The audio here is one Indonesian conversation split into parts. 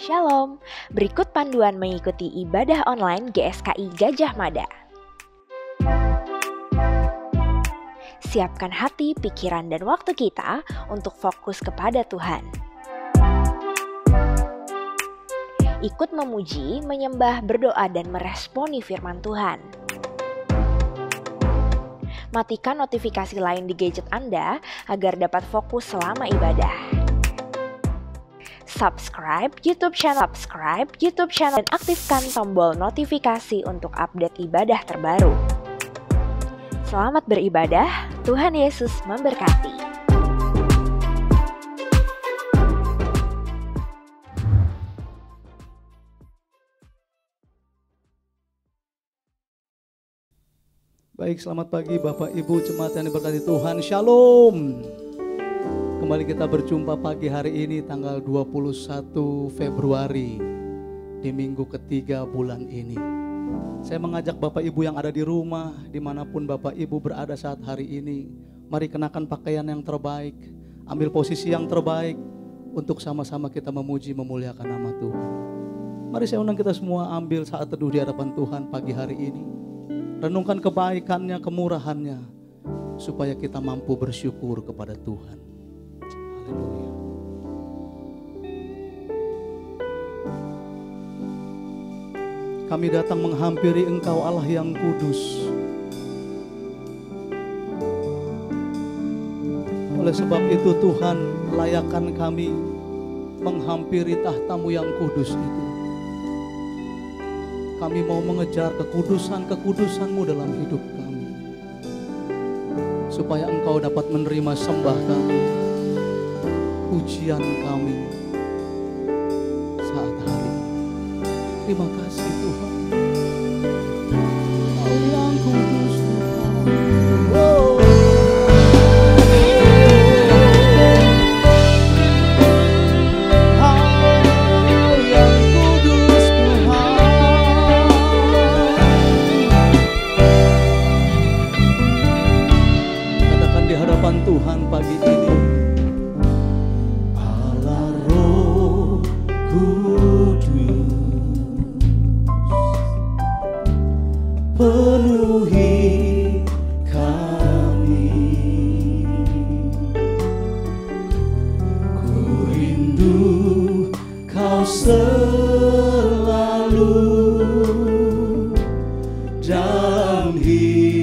Shalom, berikut panduan mengikuti ibadah online GSKI Gajah Mada. Siapkan hati, pikiran, dan waktu kita untuk fokus kepada Tuhan. Ikut memuji, menyembah, berdoa, dan meresponi firman Tuhan. Matikan notifikasi lain di gadget Anda agar dapat fokus selama ibadah. Subscribe YouTube channel, dan aktifkan tombol notifikasi untuk update ibadah terbaru. Selamat beribadah, Tuhan Yesus memberkati. Baik, selamat pagi Bapak Ibu jemaat yang diberkati Tuhan. Shalom. Kembali kita berjumpa pagi hari ini tanggal 21 Februari di minggu ketiga bulan ini. Saya mengajak Bapak Ibu yang ada di rumah, dimanapun Bapak Ibu berada saat hari ini, mari kenakan pakaian yang terbaik, ambil posisi yang terbaik untuk sama-sama kita memuji memuliakan nama Tuhan. Mari saya undang kita semua ambil saat teduh di hadapan Tuhan pagi hari ini. Renungkan kebaikannya, kemurahannya, supaya kita mampu bersyukur kepada Tuhan. Haleluya. Kami datang menghampiri Engkau Allah yang kudus. Oleh sebab itu Tuhan, layakkan kami menghampiri tahta-Mu yang kudus itu. Kami mau mengejar kekudusan-kekudusan-Mu dalam hidup kami, supaya Engkau dapat menerima sembah kami, pujian kami saat hari ini. Terima kasih Tuhan, Engkau yang kudus Tuhan. Tuhan pagi ini, Allah Roh Kudus, penuhi kami. Ku rindu Kau selalu dalam hidupku.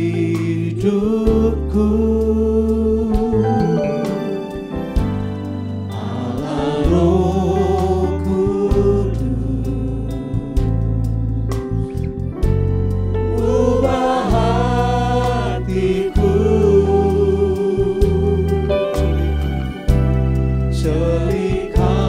Jadikanku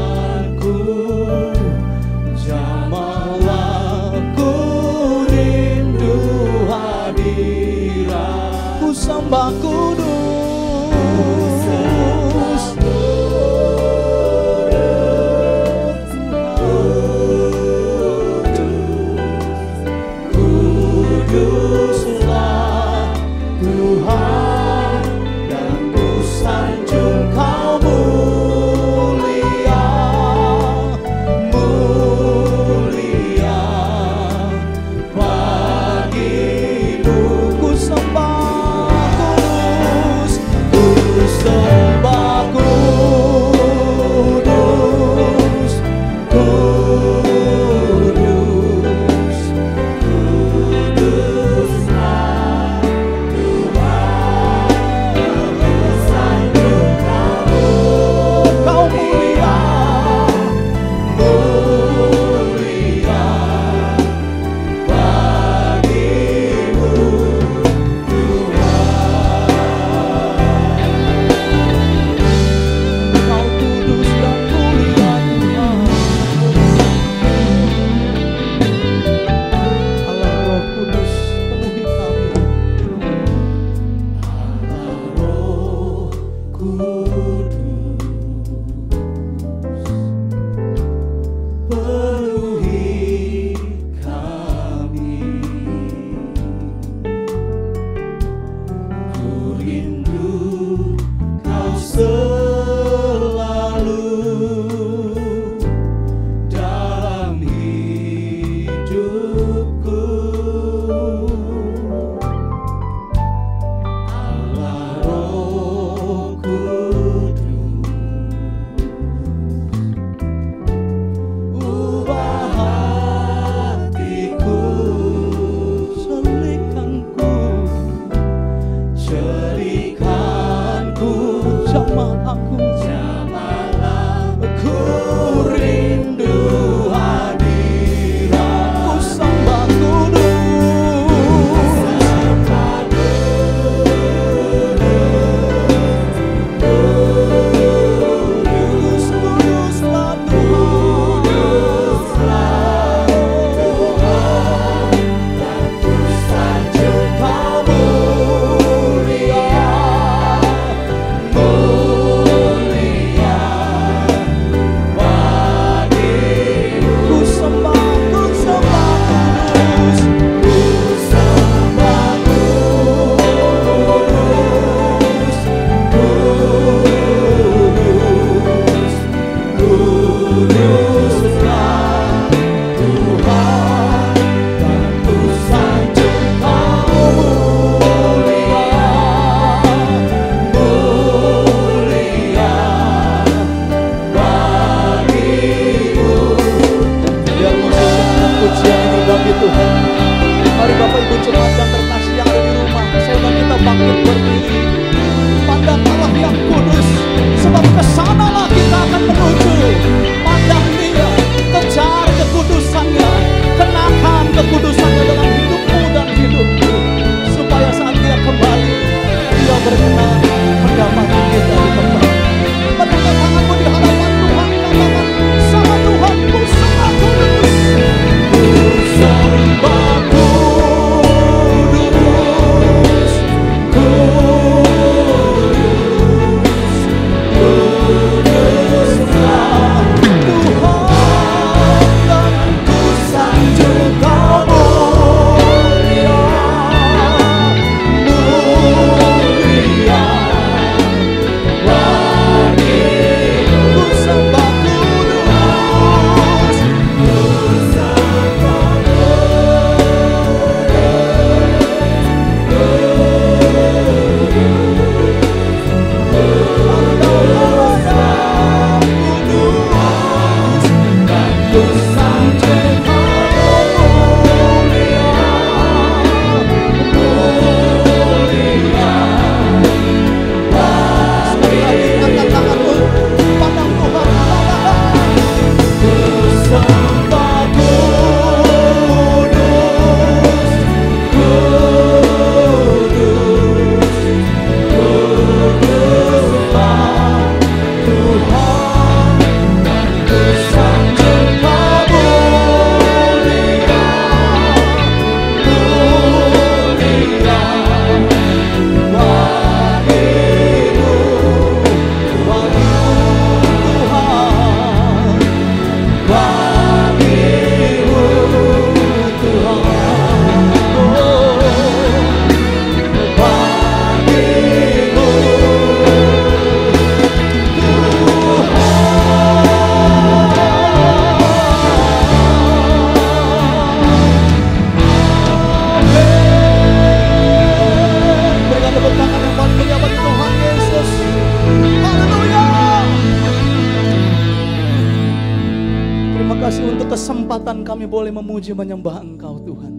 Terima kasih untuk kesempatan kami boleh memuji menyembah Engkau Tuhan.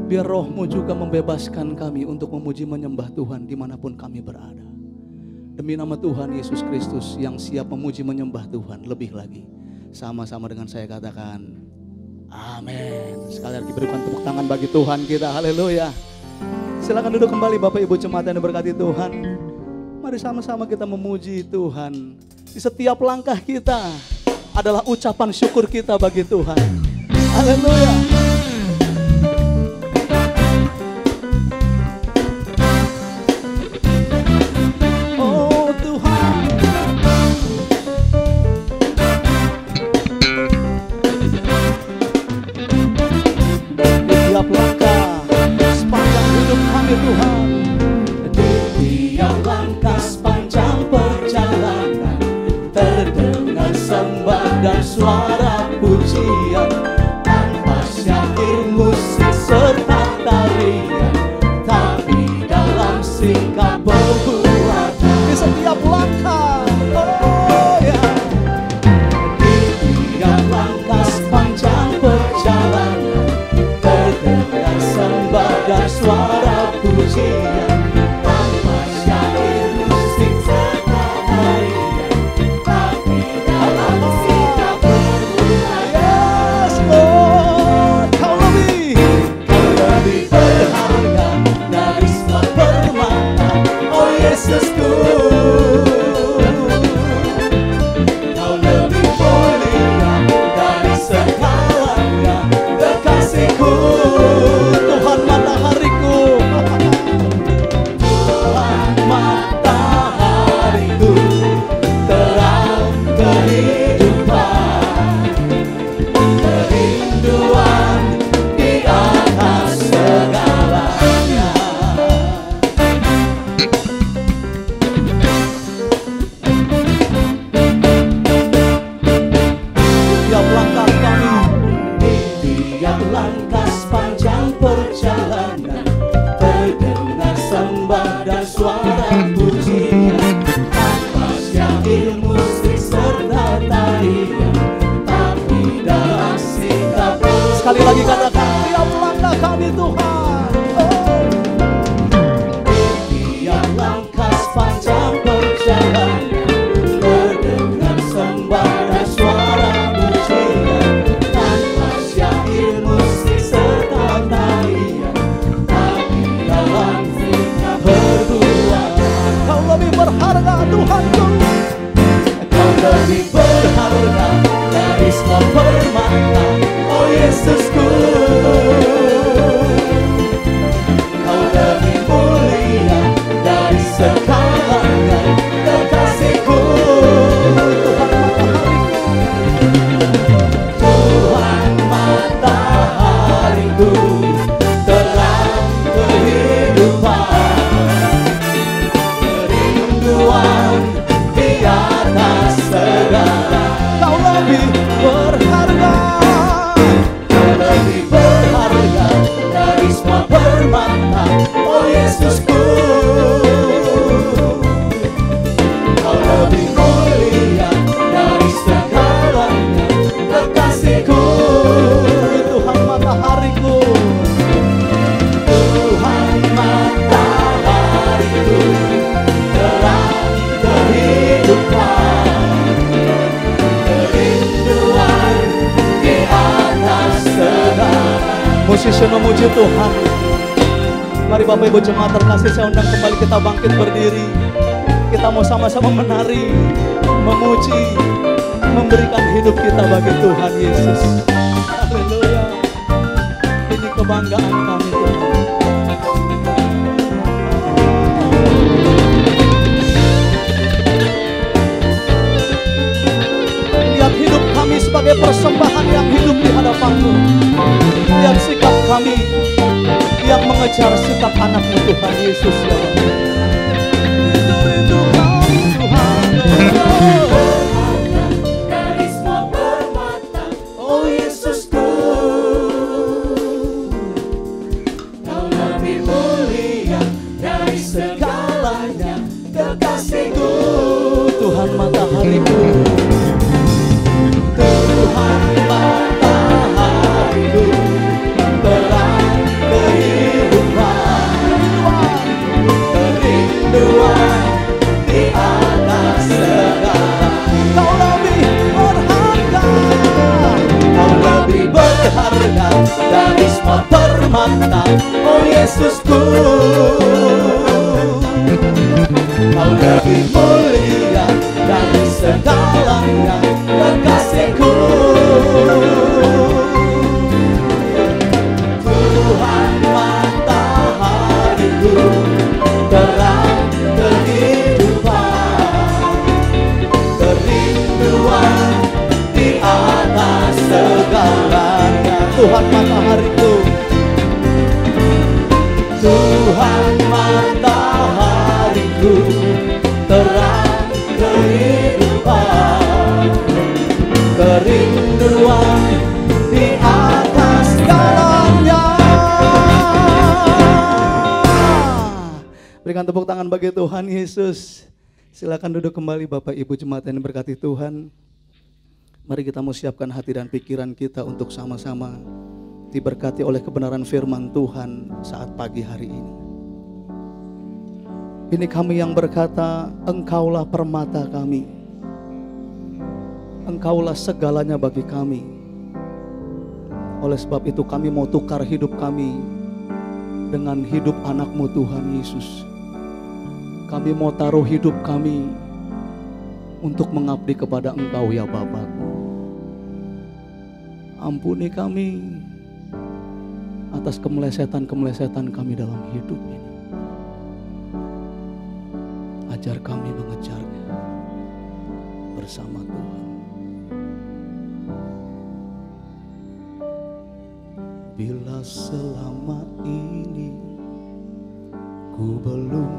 Biar roh-Mu juga membebaskan kami untuk memuji menyembah Tuhan dimanapun kami berada. Demi nama Tuhan Yesus Kristus yang siap memuji menyembah Tuhan lebih lagi. Sama-sama dengan saya katakan amin. Sekali lagi berikan tepuk tangan bagi Tuhan kita. Haleluya. Silakan duduk kembali Bapak Ibu jemaat yang diberkati Tuhan. Mari sama-sama kita memuji Tuhan. Di setiap langkah kita adalah ucapan syukur kita bagi Tuhan. Haleluya. Oh Tuhan. Di tiap langkah sepanjang hidup kami Tuhan. Di tiap langkah sepanjang perjalanan terdengar sembah dan suara pujian, tanpa syair musik serta tarian, tapi dalam sikap perbuatan. Di setiap langkah, oh ya, di tiap langkah sepanjang perjalanan terdengar sembah dan suara pujian, tanpa syair musik serta tarian. Yesusku, Kau lebih mulia dari segalanya, kekasihku, Tuhan matahariku, Tuhan matahariku, terang kehidupan, kerinduan di atas segalanya. Langkah sepanjang perjalanan terdengar sembah dan suara pujian, tanpa syair musik serta tarian, tapi dalam sikap. Sekali lagi katakan, tiap langkah kami Tuhan. Oh. Tiap langkah sepanjang perjalanan terdengar sembah dan suara pujian, tanpa syair musik serta tarian, tapi dalam sikap perbuatan. Kau lebih berharga Tuhanku, Kau lebih berharga dari semua permata, oh Yesusku. Kau lebih mulia dari segalanya, kekasihku, Tuhan matahariku, terang kehidupan, kerinduan di atas segala. Kau lebih berharga, Kau lebih berharga dari semua permata, oh Yesusku. Kau lebih mulia dari segalanya, kekasihku, Tuhan matahariku, Tuhan matahariku, terang kehidupan, kerinduan di atas segala. Musisi memuji Tuhan. Mari Bapak Ibu jemaat terkasih, saya undang kembali kita bangkit berdiri. Kita mau sama-sama menari, memuji, memberikan hidup kita bagi Tuhan Yesus. Haleluya. Ini kebanggaan kami Tuhan. Lihat hidup kami sebagai persembahan yang hidup di hadapan-Mu. Lihat sikap kami yang mengejar sikap anak-Mu Tuhan Yesus ya Bapa. Rindu kami Tuhan, dari semua permata, oh Yesusku. Kau lebih mulia dari segalanya, kekasihku, Tuhan matahariku, Tuhan bermata, oh Yesusku. Kau lebih mulia dari segalanya, kekasihku. Tuhan matahariku, terang kehidupan, kerinduan di atas segalanya. Tuhan matahariku, Tuhan matahariku, terang kehidupan, kerinduan di atas segalanya. Berikan tepuk tangan bagi Tuhan Yesus. Silakan duduk kembali Bapak Ibu jemaat yang diberkati Tuhan. Mari kita mau siapkan hati dan pikiran kita untuk sama-sama diberkati oleh kebenaran firman Tuhan saat pagi hari ini. Ini kami yang berkata, Engkaulah permata kami, Engkaulah segalanya bagi kami. Oleh sebab itu kami mau tukar hidup kami dengan hidup anak-Mu Tuhan Yesus. Kami mau taruh hidup kami untuk mengabdi kepada Engkau ya Bapa. Ampuni kami atas kemelesetan-kemelesetan kami dalam hidup ini. Ajar kami mengejarnya bersama Tuhan. Bila selama ini ku belum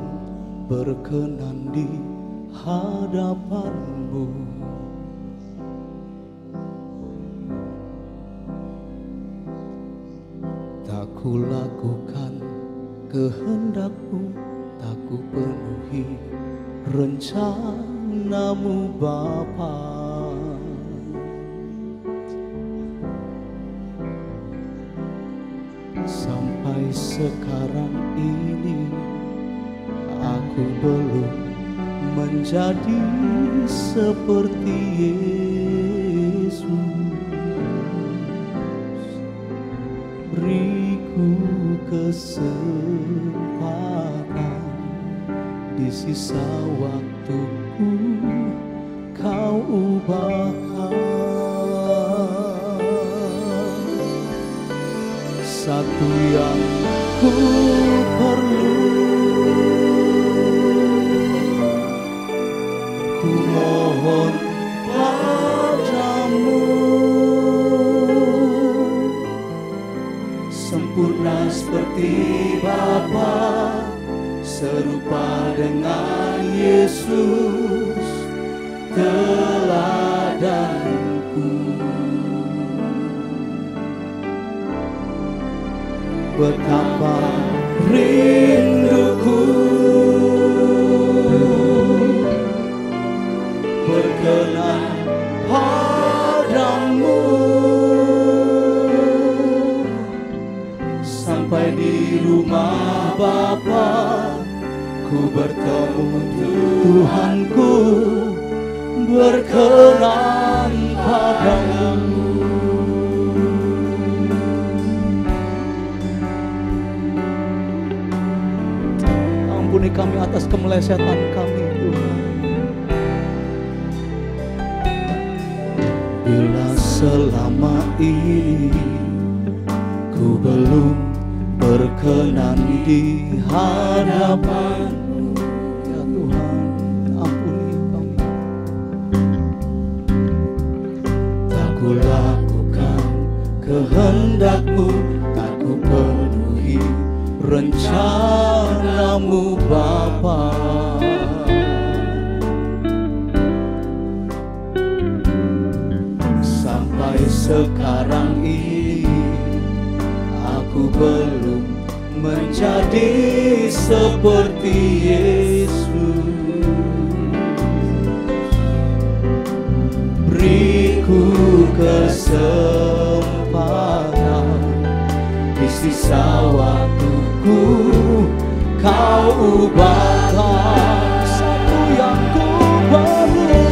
berkenan di hadapan-Mu, tak ku lakukan kehendak-Mu, tak ku penuhi rencana-Mu Bapa. Sampai sekarang ini aku belum menjadi seperti Yesus. Beriku kesempatan di sisa waktuku, Kau ubahkan. Satu yang ku perlu, ku mohon padamu, sempurna seperti Bapa, serupa dengan Yesus, teladanku. Betapa rinduku berkenan padamu, sampai di rumah Bapa ku bertemu Tuhanku, berkenan padamu. Ampuni kami atas kemelesetan kami Tuhan. Bila selama ini ku belum berkenan di hadapan-Mu, ya Tuhan, ampuni kami. Tak ku lakukan kehendak-Mu, tak ku penuhi rencana-Mu Bapa. Sampai sekarang ini aku belum menjadi seperti Yesus. Beriku kesempatan di sisa waktuku, Kau ubahkan. Satu yang ku perlu,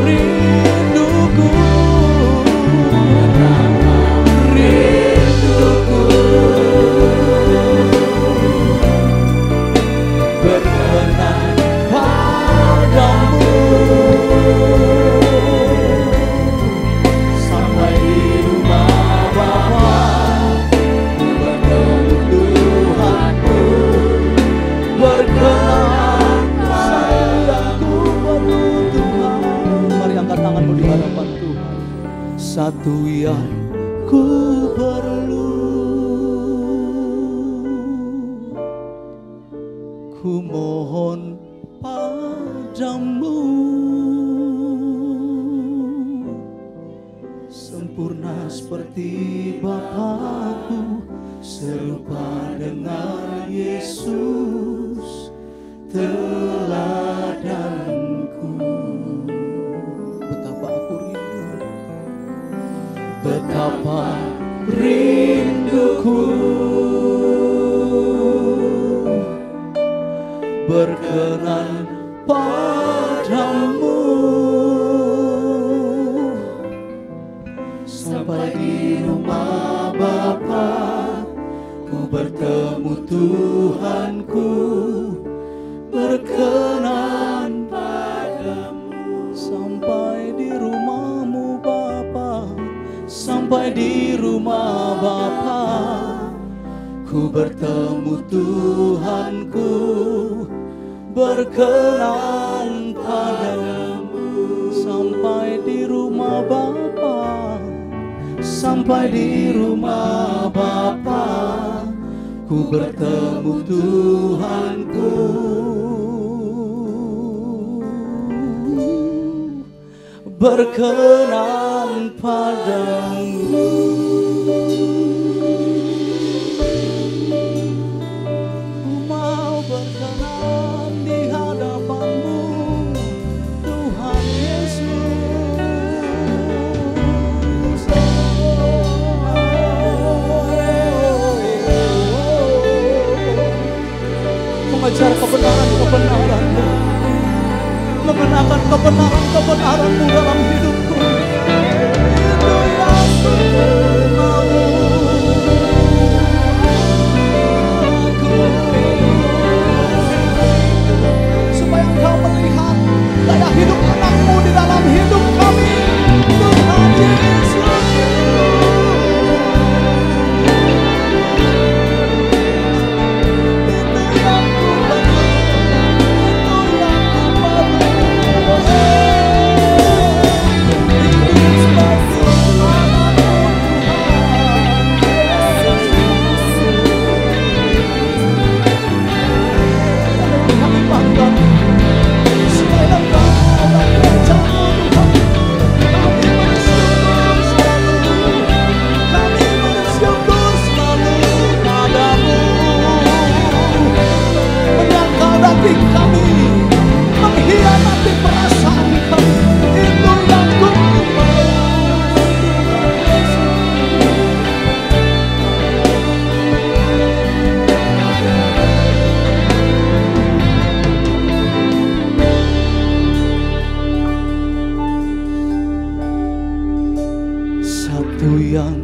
rinduku, rinduku berkenan padamu. Sampai di rumah Bapa, ku bertemu Tuhanku, berkenan sayangku perlu Tuhan. Mari angkat tanganmu di hadapan Tuhan. Satu yang ku perlu, ku mohon padamu, sempurna seperti Bapakku, serupa dengan Yesus teladanku. Betapa aku rindu, betapa rinduku berkenan padamu. Sampai di rumah Bapa, ku bertemu Tuhanku, berkenan padamu. Sampai di rumahmu Bapa, sampai di rumah Bapa, ku bertemu Tuhanku, berkenan padamu. Sampai di rumah Bapa, sampai di rumah Bapa, ku bertemu Tuhanku, berkenan padamu. Ku mau berkenan di hadapanmu, Tuhan Yesus. Mengejar kebenaran-kebenaran-Mu, mengenakan kebenaran-kebenaran-Mu dalam hidupku. Itu yang ku mau. Supaya Engkau melihat daya hidup anak-Mu di dalam hidup kami, Tuhan Yesus. Kami mengkhianati perasaan kami, itu yang ku mau. Satu yang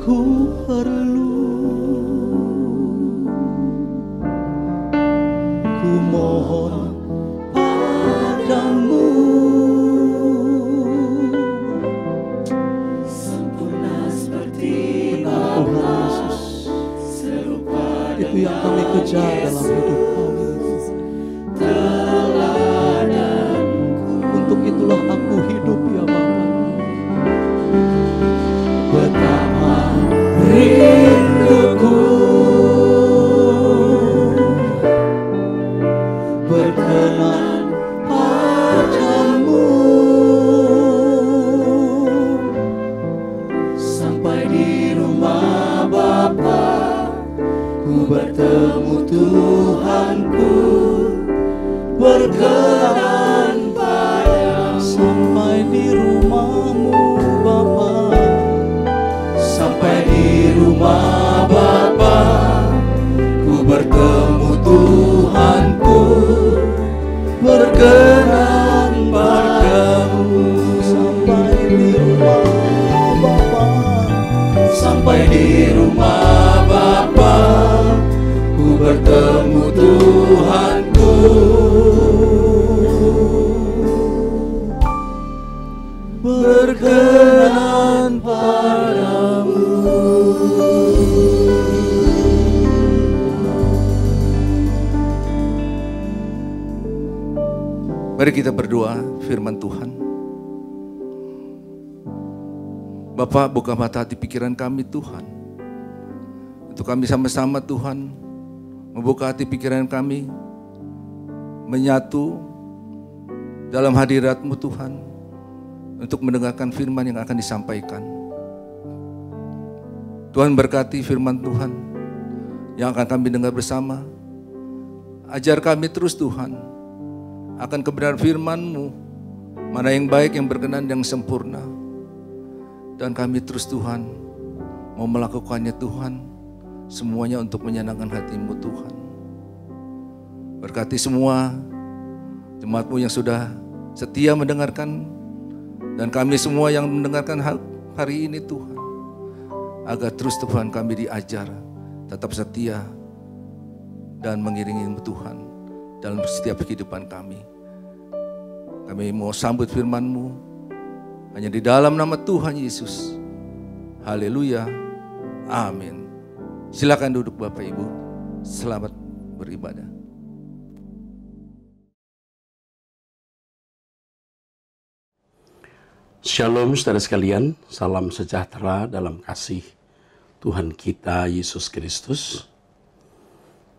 ku perlu, ku mohon padamu, sempurna seperti Bapa, serupa itu yang kami kejar dalam hidup kami. Teladanku, untuk itulah aku hidup ya Bapa. Betapa rinduku berkenan padamu. Sampai di rumah Bapa, ku bertemu Tuhanku, berkenan padamu. Sampai di rumah-Mu Bapa, sampai di rumah Bapa, ku bertemu Tuhanku, berkenan padamu. Mari kita berdoa firman Tuhan. Bapa, buka mata hati pikiran kami Tuhan. Untuk kami sama-sama Tuhan, membuka hati pikiran kami, menyatu dalam hadirat-Mu Tuhan, untuk mendengarkan firman yang akan disampaikan. Tuhan berkati firman Tuhan yang akan kami dengar bersama. Ajar kami terus Tuhan akan kebenaran firman-Mu, mana yang baik, yang berkenan, yang sempurna. Dan kami terus Tuhan mau melakukannya Tuhan, semuanya untuk menyenangkan hati-Mu Tuhan. Berkati semua jemaat-Mu yang sudah setia mendengarkan, dan kami semua yang mendengarkan hari ini Tuhan, agar terus Tuhan kami diajar tetap setia dan mengiringi-Mu Tuhan dalam setiap kehidupan kami. Kami mau sambut firman-Mu hanya di dalam nama Tuhan Yesus. Haleluya. Amin. Silakan duduk Bapak Ibu. Selamat beribadah. Shalom saudara sekalian, salam sejahtera dalam kasih Tuhan kita Yesus Kristus.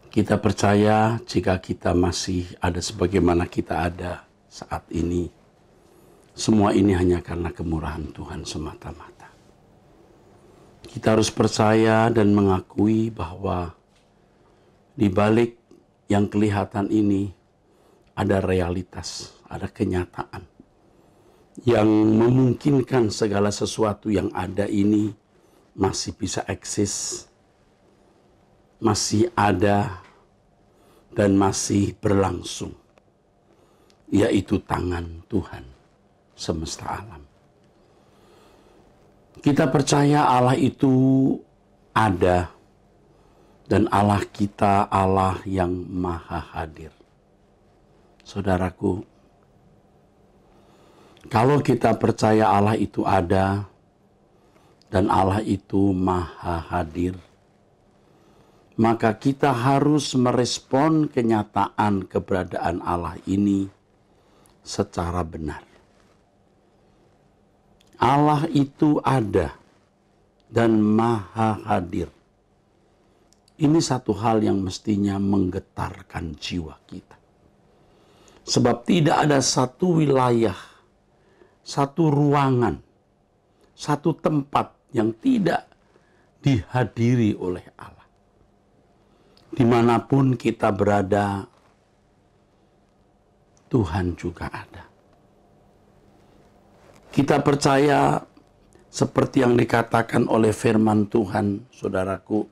Kita percaya jika kita masih ada sebagaimana kita ada saat ini, semua ini hanya karena kemurahan Tuhan semata-mata. Kita harus percaya dan mengakui bahwa di balik yang kelihatan ini ada realitas, ada kenyataan yang memungkinkan segala sesuatu yang ada ini masih bisa eksis, masih ada, dan masih berlangsung, yaitu tangan Tuhan semesta alam. Kita percaya Allah itu ada, dan Allah kita Allah yang maha hadir. Saudaraku, kalau kita percaya Allah itu ada dan Allah itu maha hadir, maka kita harus merespon kenyataan keberadaan Allah ini secara benar. Allah itu ada dan maha hadir. Ini satu hal yang mestinya menggetarkan jiwa kita. Sebab tidak ada satu wilayah, satu ruangan, satu tempat yang tidak dihadiri oleh Allah. Dimanapun kita berada, Tuhan juga ada. Kita percaya seperti yang dikatakan oleh firman Tuhan, saudaraku,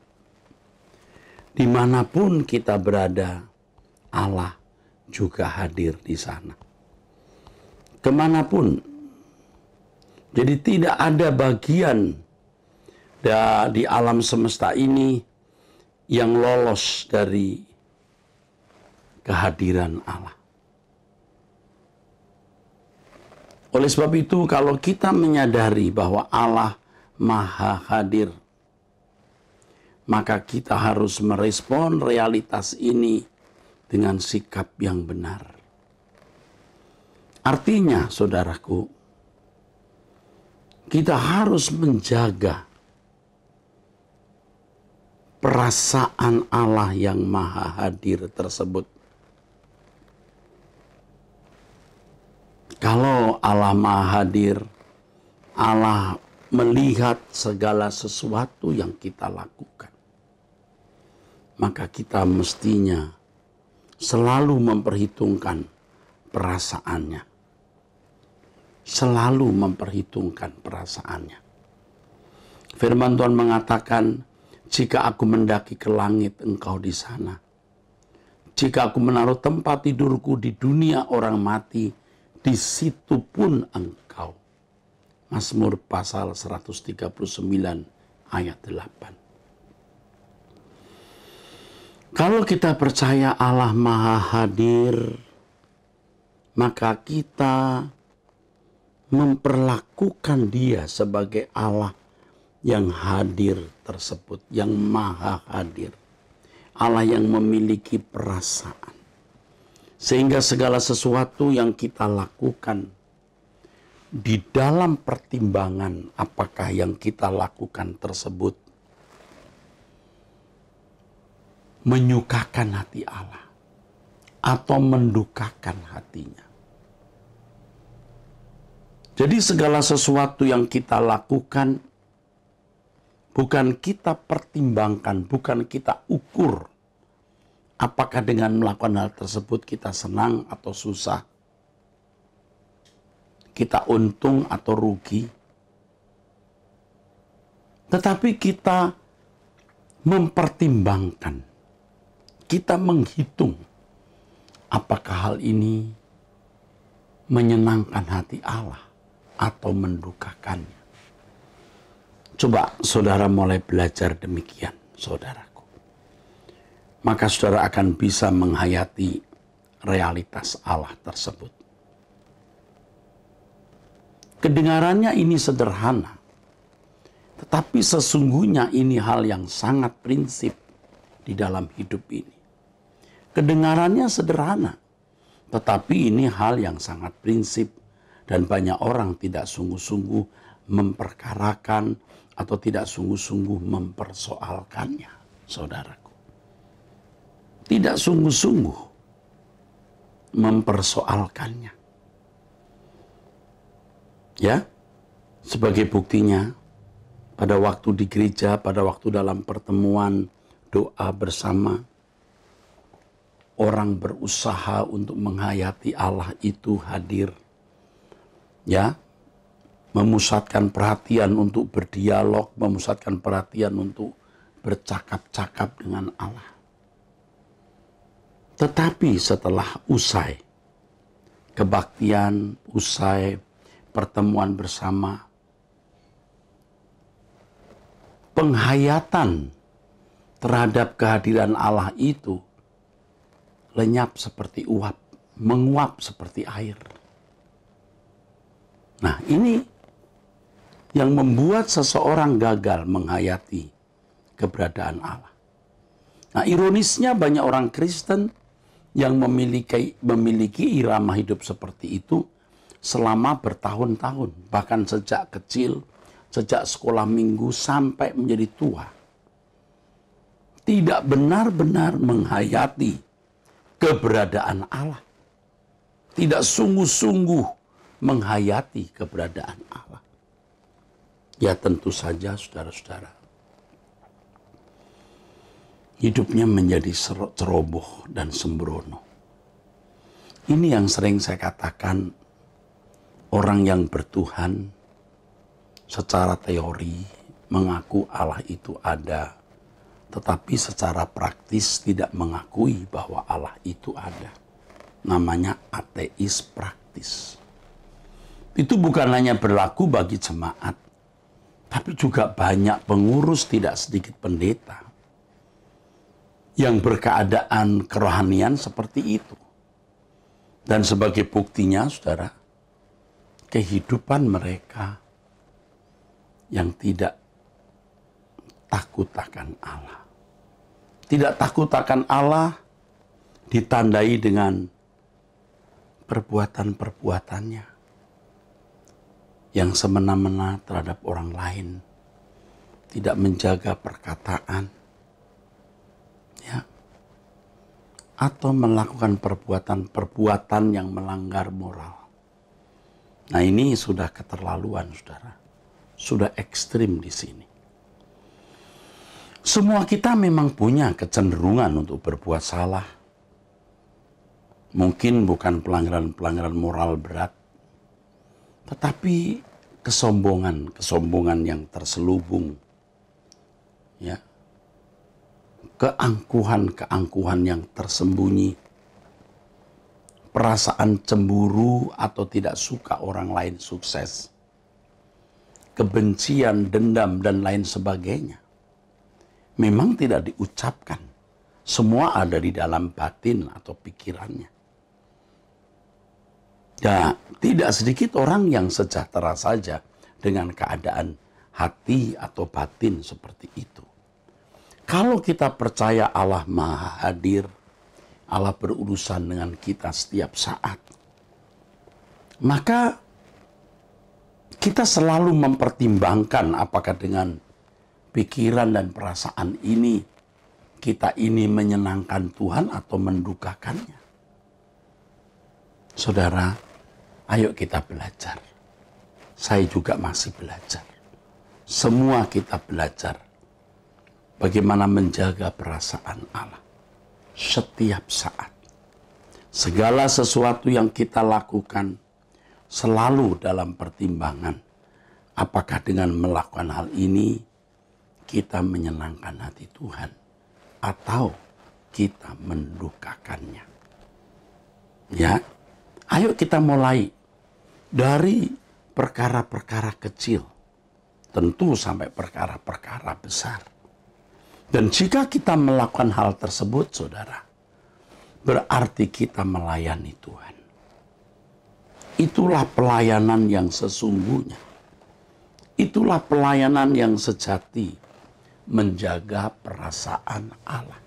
dimanapun kita berada, Allah juga hadir di sana. Kemanapun. Jadi tidak ada bagian di alam semesta ini yang lolos dari kehadiran Allah. Oleh sebab itu, kalau kita menyadari bahwa Allah maha hadir, maka kita harus merespon realitas ini dengan sikap yang benar. Artinya, saudaraku, kita harus menjaga perasaan Allah yang maha hadir tersebut. Kalau Allah maha hadir, Allah melihat segala sesuatu yang kita lakukan, maka kita mestinya selalu memperhitungkan perasaannya. Selalu memperhitungkan perasaannya. Firman Tuhan mengatakan, jika aku mendaki ke langit, engkau di sana. Jika aku menaruh tempat tidurku di dunia orang mati, di situ pun engkau. Mazmur pasal 139 ayat 8. Kalau kita percaya Allah maha hadir, maka kita memperlakukan Dia sebagai Allah yang hadir tersebut, yang maha hadir. Allah yang memiliki perasaan. Sehingga segala sesuatu yang kita lakukan di dalam pertimbangan apakah yang kita lakukan tersebut menyukakan hati Allah atau mendukakan hatinya. Jadi segala sesuatu yang kita lakukan bukan kita pertimbangkan, bukan kita ukur apakah dengan melakukan hal tersebut kita senang atau susah, kita untung atau rugi. Tetapi kita mempertimbangkan, kita menghitung apakah hal ini menyenangkan hati Allah atau mendukakannya. Coba saudara mulai belajar demikian, saudaraku. Maka saudara akan bisa menghayati realitas Allah tersebut. Kedengarannya ini sederhana, tetapi sesungguhnya ini hal yang sangat prinsip di dalam hidup ini. Kedengarannya sederhana, tetapi ini hal yang sangat prinsip dan banyak orang tidak sungguh-sungguh memperkarakan atau tidak sungguh-sungguh mempersoalkannya, saudaraku. Tidak sungguh-sungguh mempersoalkannya. Ya, sebagai buktinya, pada waktu di gereja, pada waktu dalam pertemuan doa bersama, orang berusaha untuk menghayati Allah itu hadir. Ya, memusatkan perhatian untuk berdialog, memusatkan perhatian untuk bercakap-cakap dengan Allah. Tetapi setelah usai kebaktian, usai pertemuan bersama, penghayatan terhadap kehadiran Allah itu lenyap seperti uap, menguap seperti air. Nah, ini yang membuat seseorang gagal menghayati keberadaan Allah. Nah, ironisnya banyak orang Kristen yang memiliki irama hidup seperti itu selama bertahun-tahun, bahkan sejak kecil, sejak sekolah minggu sampai menjadi tua. Tidak benar-benar menghayati keberadaan Allah. Tidak sungguh-sungguh menghayati keberadaan Allah. Ya tentu saja saudara-saudara, hidupnya menjadi ceroboh dan sembrono. Ini yang sering saya katakan, orang yang bertuhan secara teori mengaku Allah itu ada, tetapi secara praktis tidak mengakui bahwa Allah itu ada. Namanya ateis praktis. Itu bukan hanya berlaku bagi jemaat, tapi juga banyak pengurus, tidak sedikit pendeta yang berkeadaan kerohanian seperti itu. Dan sebagai buktinya, saudara, kehidupan mereka yang tidak takut akan Allah. Tidak takut akan Allah ditandai dengan perbuatan-perbuatannya yang semena-mena terhadap orang lain, tidak menjaga perkataan, ya, atau melakukan perbuatan-perbuatan yang melanggar moral. Nah, ini sudah keterlaluan, saudara. Sudah ekstrim di sini. Semua kita memang punya kecenderungan untuk berbuat salah. Mungkin bukan pelanggaran-pelanggaran moral berat, tetapi kesombongan yang terselubung, ya, keangkuhan yang tersembunyi, perasaan cemburu atau tidak suka orang lain sukses, kebencian, dendam, dan lain sebagainya. Memang tidak diucapkan, semua ada di dalam batin atau pikirannya. Ya, tidak sedikit orang yang sejahtera saja dengan keadaan hati atau batin seperti itu. Kalau kita percaya Allah Maha Hadir, Allah berurusan dengan kita setiap saat. Maka kita selalu mempertimbangkan apakah dengan pikiran dan perasaan ini kita ini menyenangkan Tuhan atau mendukakannya. Saudara, ayo kita belajar. Saya juga masih belajar. Semua kita belajar bagaimana menjaga perasaan Allah setiap saat. Segala sesuatu yang kita lakukan selalu dalam pertimbangan. Apakah dengan melakukan hal ini kita menyenangkan hati Tuhan atau kita mendukakannya. Ya, ayo kita mulai dari perkara-perkara kecil, tentu sampai perkara-perkara besar. Dan jika kita melakukan hal tersebut, saudara, berarti kita melayani Tuhan. Itulah pelayanan yang sesungguhnya. Itulah pelayanan yang sejati, menjaga perasaan Allah.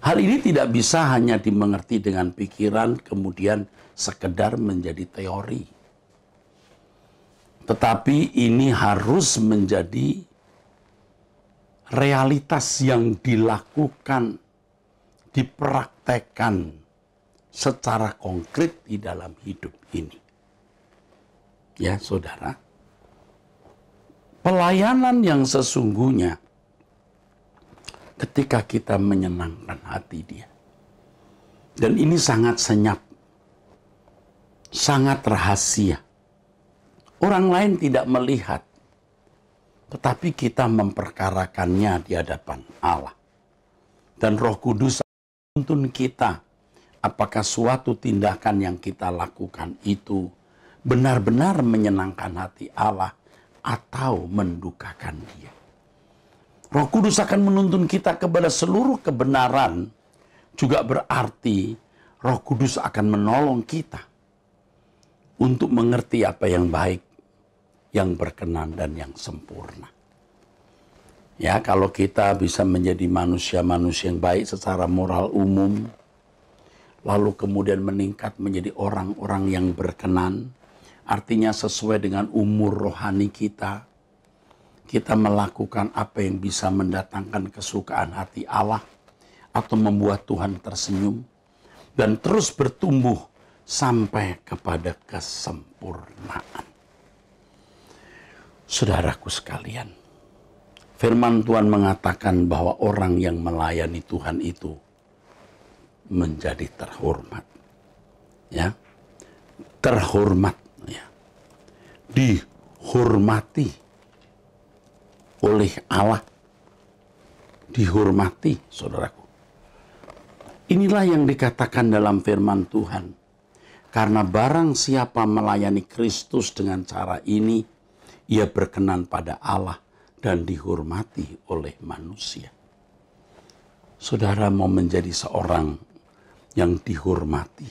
Hal ini tidak bisa hanya dimengerti dengan pikiran, kemudian sekedar menjadi teori. Tetapi ini harus menjadi realitas yang dilakukan, dipraktekkan secara konkret di dalam hidup ini. Ya, saudara, pelayanan yang sesungguhnya ketika kita menyenangkan hati Dia. Dan ini sangat senyap, sangat rahasia. Orang lain tidak melihat, tetapi kita memperkarakannya di hadapan Allah. Dan Roh Kudus menuntun kita, apakah suatu tindakan yang kita lakukan itu benar-benar menyenangkan hati Allah atau mendukakan Dia. Roh Kudus akan menuntun kita kepada seluruh kebenaran, juga berarti Roh Kudus akan menolong kita untuk mengerti apa yang baik, yang berkenan dan yang sempurna. Ya, kalau kita bisa menjadi manusia-manusia yang baik secara moral umum, lalu kemudian meningkat menjadi orang-orang yang berkenan, artinya sesuai dengan umur rohani kita, kita melakukan apa yang bisa mendatangkan kesukaan hati Allah atau membuat Tuhan tersenyum dan terus bertumbuh sampai kepada kesempurnaan. Saudaraku sekalian, firman Tuhan mengatakan bahwa orang yang melayani Tuhan itu menjadi terhormat. Ya. Terhormat, ya. Dihormati oleh Allah. Dihormati, saudaraku. Inilah yang dikatakan dalam firman Tuhan. Karena barang siapa melayani Kristus dengan cara ini, ia berkenan pada Allah dan dihormati oleh manusia. Saudara mau menjadi seorang yang dihormati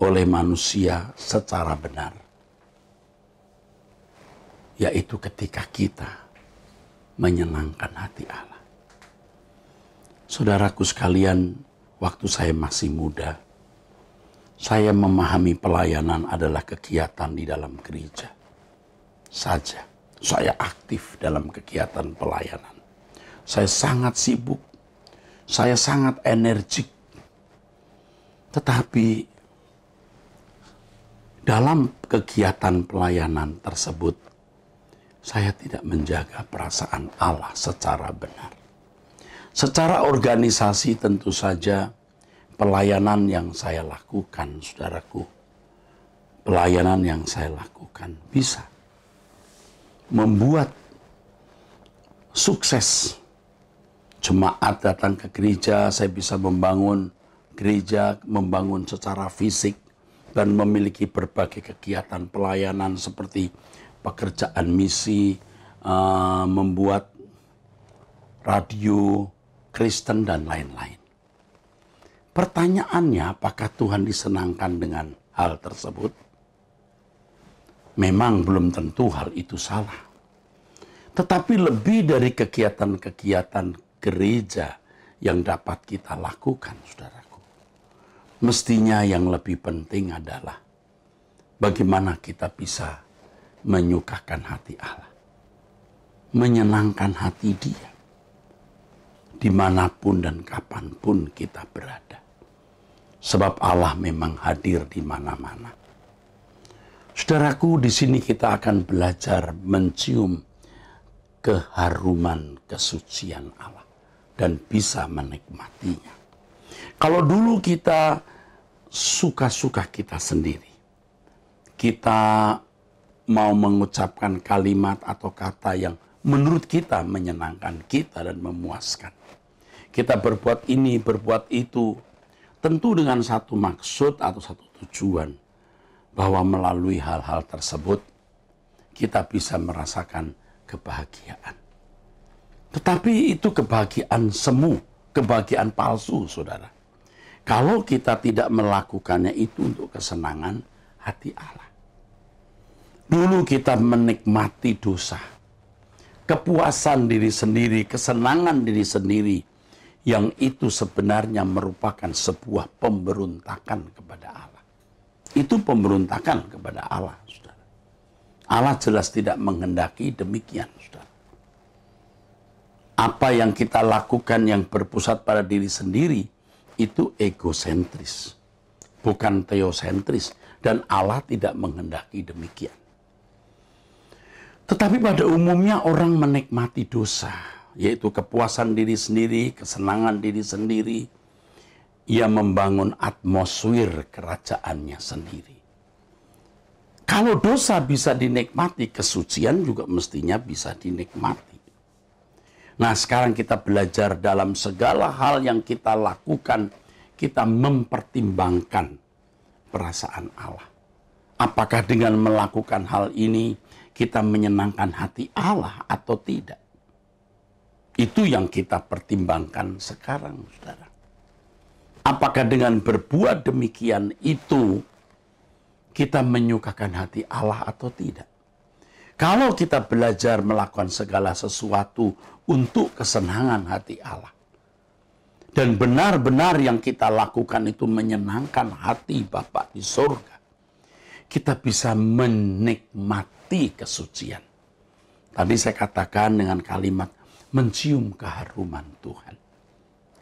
oleh manusia secara benar, yaitu ketika kita menyenangkan hati Allah. Saudaraku sekalian, waktu saya masih muda, saya memahami pelayanan adalah kegiatan di dalam gereja saja. Saya aktif dalam kegiatan pelayanan. Saya sangat sibuk. Saya sangat energik. Tetapi dalam kegiatan pelayanan tersebut, saya tidak menjaga perasaan Allah secara benar. Secara organisasi tentu saja pelayanan yang saya lakukan, saudaraku, pelayanan yang saya lakukan bisa membuat sukses. Jemaat datang ke gereja, saya bisa membangun gereja, membangun secara fisik, dan memiliki berbagai kegiatan pelayanan seperti pekerjaan misi, membuat radio Kristen, dan lain-lain. Pertanyaannya, apakah Tuhan disenangkan dengan hal tersebut? Memang belum tentu hal itu salah. Tetapi lebih dari kegiatan-kegiatan gereja yang dapat kita lakukan, saudaraku. Mestinya yang lebih penting adalah bagaimana kita bisa menyukakan hati Allah, menyenangkan hati Dia, dimanapun dan kapanpun kita berada. Sebab Allah memang hadir di mana-mana. Saudaraku, di sini kita akan belajar mencium keharuman kesucian Allah dan bisa menikmatinya. Kalau dulu kita suka-suka kita sendiri, kita mau mengucapkan kalimat atau kata yang menurut kita menyenangkan kita dan memuaskan. Kita berbuat ini, berbuat itu, tentu dengan satu maksud atau satu tujuan, bahwa melalui hal-hal tersebut kita bisa merasakan kebahagiaan. Tetapi itu kebahagiaan semu, kebahagiaan palsu, saudara. Kalau kita tidak melakukannya itu untuk kesenangan hati Allah. Dulu kita menikmati dosa, kepuasan diri sendiri, kesenangan diri sendiri, yang itu sebenarnya merupakan sebuah pemberontakan kepada Allah. Itu pemberontakan kepada Allah, saudara. Allah jelas tidak menghendaki demikian, saudara. Apa yang kita lakukan yang berpusat pada diri sendiri, itu egosentris, bukan teosentris. Dan Allah tidak menghendaki demikian. Tetapi pada umumnya orang menikmati dosa, yaitu kepuasan diri sendiri, kesenangan diri sendiri. Ia membangun atmosfer kerajaannya sendiri. Kalau dosa bisa dinikmati, kesucian juga mestinya bisa dinikmati. Nah, sekarang kita belajar dalam segala hal yang kita lakukan, kita mempertimbangkan perasaan Allah. Apakah dengan melakukan hal ini kita menyenangkan hati Allah atau tidak? Itu yang kita pertimbangkan sekarang, saudara. Apakah dengan berbuat demikian itu kita menyukakan hati Allah atau tidak? Kalau kita belajar melakukan segala sesuatu untuk kesenangan hati Allah, dan benar-benar yang kita lakukan itu menyenangkan hati Bapa di surga, kita bisa menikmati kesucian. Tadi saya katakan dengan kalimat mencium keharuman Tuhan.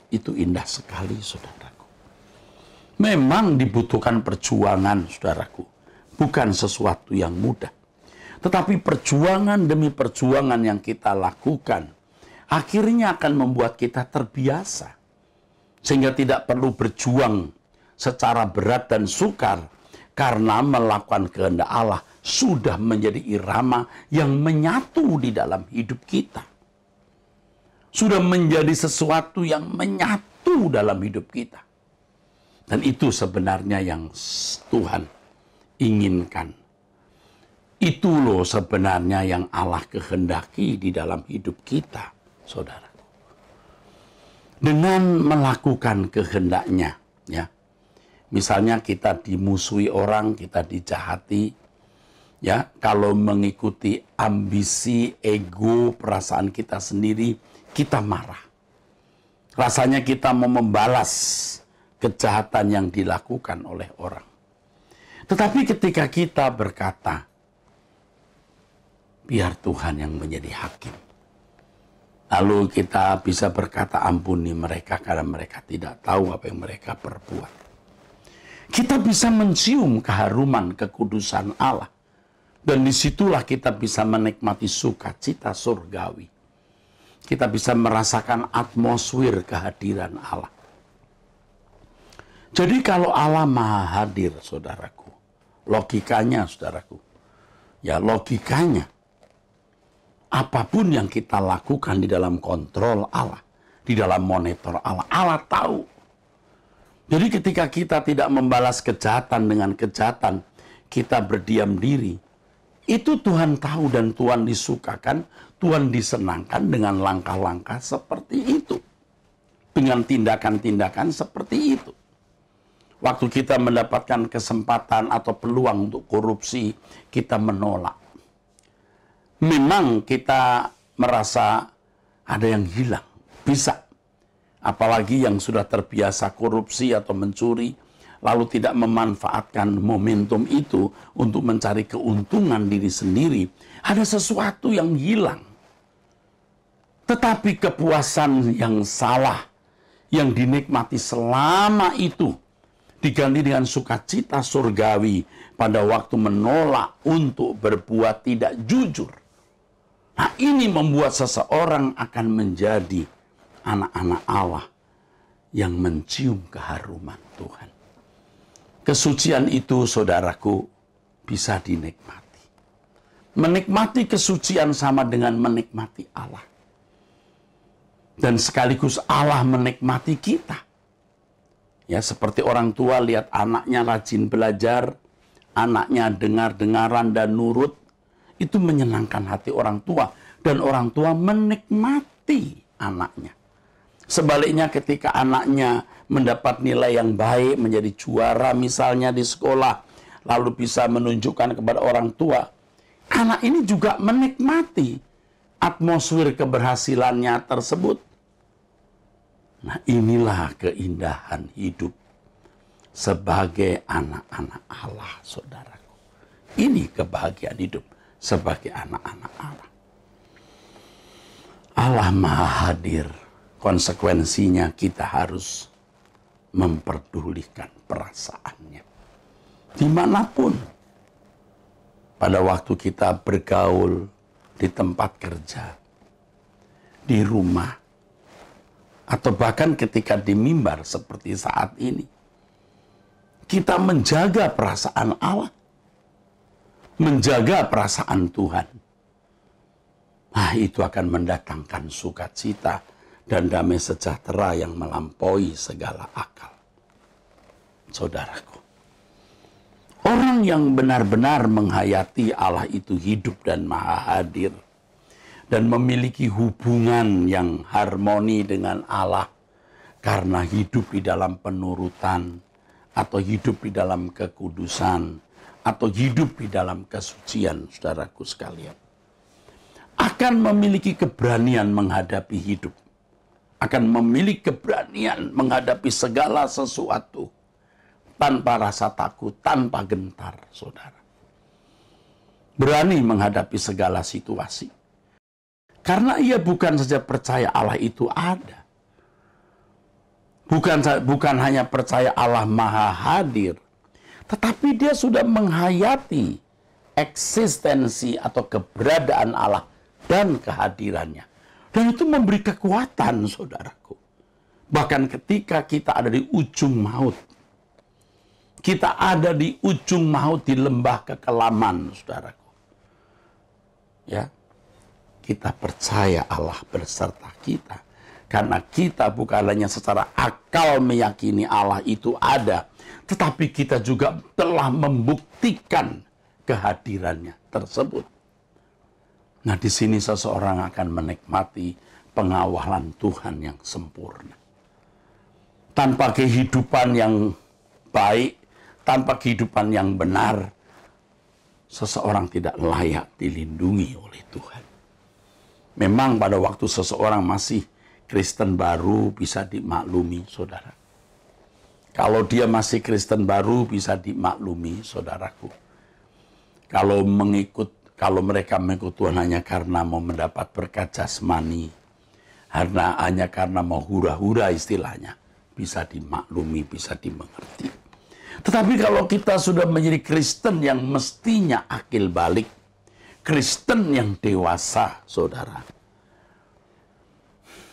Itu indah sekali, saudaraku. Memang dibutuhkan perjuangan, saudaraku. Bukan sesuatu yang mudah. Tetapi perjuangan demi perjuangan yang kita lakukan, akhirnya akan membuat kita terbiasa. Sehingga tidak perlu berjuang secara berat dan sukar, karena melakukan kehendak Allah sudah menjadi irama yang menyatu di dalam hidup kita. Sudah menjadi sesuatu yang menyatu dalam hidup kita. Dan itu sebenarnya yang Tuhan inginkan. Itu loh sebenarnya yang Allah kehendaki di dalam hidup kita, saudara. Dengan melakukan kehendaknya, ya. Misalnya kita dimusuhi orang, kita dijahati, ya. Kalau mengikuti ambisi, ego, perasaan kita sendiri, kita marah. Rasanya kita mau membalas kejahatan yang dilakukan oleh orang. Tetapi ketika kita berkata, biar Tuhan yang menjadi hakim. Lalu kita bisa berkata, ampuni mereka karena mereka tidak tahu apa yang mereka perbuat. Kita bisa mencium keharuman kekudusan Allah. Dan disitulah kita bisa menikmati sukacita surgawi. Kita bisa merasakan atmosfer kehadiran Allah. Jadi kalau Allah maha hadir, saudaraku, logikanya, saudaraku, ya logikanya, apapun yang kita lakukan di dalam kontrol Allah, di dalam monitor Allah, Allah tahu. Jadi ketika kita tidak membalas kejahatan dengan kejahatan, kita berdiam diri, itu Tuhan tahu dan Tuhan disukakan, Tuhan disenangkan dengan langkah-langkah seperti itu. Dengan tindakan-tindakan seperti itu. Waktu kita mendapatkan kesempatan atau peluang untuk korupsi, kita menolak. Memang kita merasa ada yang hilang, bisa. Apalagi yang sudah terbiasa korupsi atau mencuri, lalu tidak memanfaatkan momentum itu untuk mencari keuntungan diri sendiri, ada sesuatu yang hilang. Tetapi kepuasan yang salah, yang dinikmati selama itu, diganti dengan sukacita surgawi pada waktu menolak untuk berbuat tidak jujur. Nah, ini membuat seseorang akan menjadi anak-anak Allah yang mencium keharuman Tuhan. Kesucian itu, saudaraku, bisa dinikmati. Menikmati kesucian sama dengan menikmati Allah. Dan sekaligus Allah menikmati kita. Ya, seperti orang tua lihat anaknya rajin belajar, anaknya dengar-dengaran dan nurut, itu menyenangkan hati orang tua. Dan orang tua menikmati anaknya. Sebaliknya ketika anaknya mendapat nilai yang baik, menjadi juara misalnya di sekolah, lalu bisa menunjukkan kepada orang tua, anak ini juga menikmati atmosfer keberhasilannya tersebut. Nah, inilah keindahan hidup sebagai anak-anak Allah, saudaraku. Ini kebahagiaan hidup sebagai anak-anak Allah. Allah Maha Hadir. Konsekuensinya kita harus memperdulikan perasaannya. Dimanapun. Pada waktu kita bergaul di tempat kerja, di rumah, atau bahkan ketika di mimbar seperti saat ini, kita menjaga perasaan Allah, menjaga perasaan Tuhan. Nah, itu akan mendatangkan sukacita dan damai sejahtera yang melampaui segala akal. Saudaraku, orang yang benar-benar menghayati Allah itu hidup dan maha hadir, dan memiliki hubungan yang harmoni dengan Allah, karena hidup di dalam penurutan, atau hidup di dalam kekudusan, atau hidup di dalam kesucian, saudaraku sekalian, akan memiliki keberanian menghadapi hidup, akan memiliki keberanian menghadapi segala sesuatu tanpa rasa takut, tanpa gentar, saudara. Berani menghadapi segala situasi. Karena ia bukan saja percaya Allah itu ada. Bukan hanya percaya Allah Maha Hadir, tetapi dia sudah menghayati eksistensi atau keberadaan Allah dan kehadirannya. Dan itu memberi kekuatan, saudaraku. Bahkan ketika kita ada di ujung maut, kita ada di ujung maut di lembah kekelaman, saudaraku. Ya, kita percaya Allah berserta kita. Karena kita bukan hanya secara akal meyakini Allah itu ada, tetapi kita juga telah membuktikan kehadirannya tersebut. Nah, di sini seseorang akan menikmati pengawalan Tuhan yang sempurna. Tanpa kehidupan yang baik, tanpa kehidupan yang benar, seseorang tidak layak dilindungi oleh Tuhan. Memang pada waktu seseorang masih Kristen baru bisa dimaklumi, saudara. Kalau dia masih Kristen baru bisa dimaklumi, saudaraku. Kalau mereka mengikut Tuhan hanya karena mau mendapat berkat jasmani, hanya karena mau hura-hura istilahnya, bisa dimaklumi, bisa dimengerti. Tetapi kalau kita sudah menjadi Kristen yang mestinya akil balik, Kristen yang dewasa, saudara,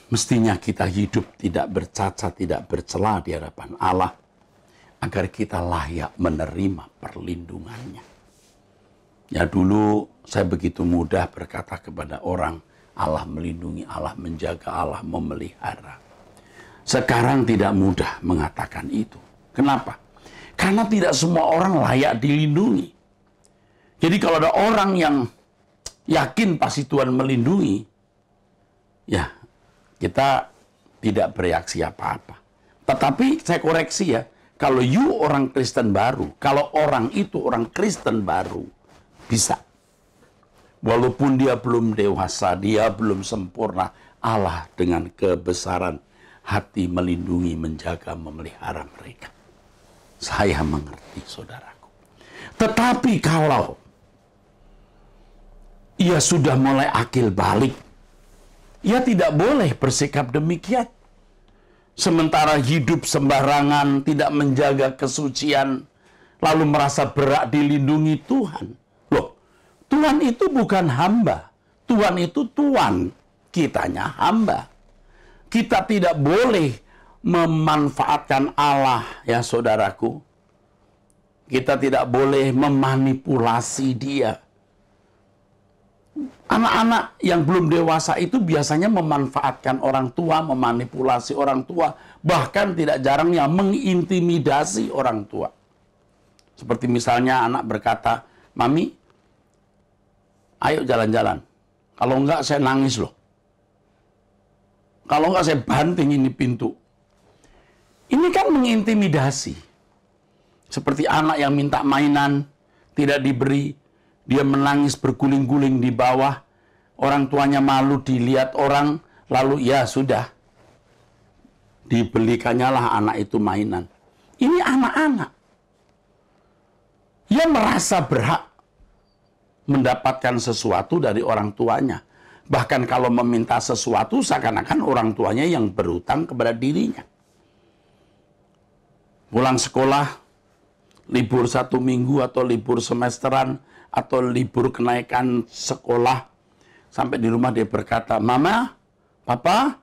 mestinya kita hidup tidak bercacat, tidak bercela di hadapan Allah, agar kita layak menerima perlindungannya. Ya, dulu saya begitu mudah berkata kepada orang, Allah melindungi, Allah menjaga, Allah memelihara. Sekarang tidak mudah mengatakan itu. Kenapa? Karena tidak semua orang layak dilindungi. Jadi kalau ada orang yang yakin pasti Tuhan melindungi, ya kita tidak bereaksi apa-apa. Tetapi saya koreksi ya, kalau you orang Kristen baru, kalau orang itu orang Kristen baru, bisa. Walaupun dia belum dewasa, dia belum sempurna, Allah dengan kebesaran hati melindungi, menjaga, memelihara mereka. Saya mengerti, saudaraku. Tetapi kalau ia sudah mulai akil balik, ia tidak boleh bersikap demikian. Sementara hidup sembarangan, tidak menjaga kesucian, lalu merasa berat dilindungi Tuhan. Loh, Tuhan itu bukan hamba. Tuhan itu Tuhan, kitanya hamba. Kita tidak boleh memanfaatkan Allah, ya saudaraku. Kita tidak boleh memanipulasi dia. Anak-anak yang belum dewasa itu biasanya memanfaatkan orang tua, memanipulasi orang tua, bahkan tidak jarang yang mengintimidasi orang tua. Seperti misalnya anak berkata, "Mami, ayo jalan-jalan. Kalau enggak saya nangis loh. Kalau enggak saya banting ini pintu." Ini kan mengintimidasi. Seperti anak yang minta mainan, tidak diberi, dia menangis berguling-guling di bawah, orang tuanya malu dilihat orang, lalu ya sudah, dibelikannya lah anak itu mainan. Ini anak-anak. Ia merasa berhak mendapatkan sesuatu dari orang tuanya. Bahkan kalau meminta sesuatu, seakan-akan orang tuanya yang berhutang kepada dirinya. Pulang sekolah, libur 1 minggu atau libur semesteran atau libur kenaikan sekolah, sampai di rumah dia berkata, "Mama, Papa,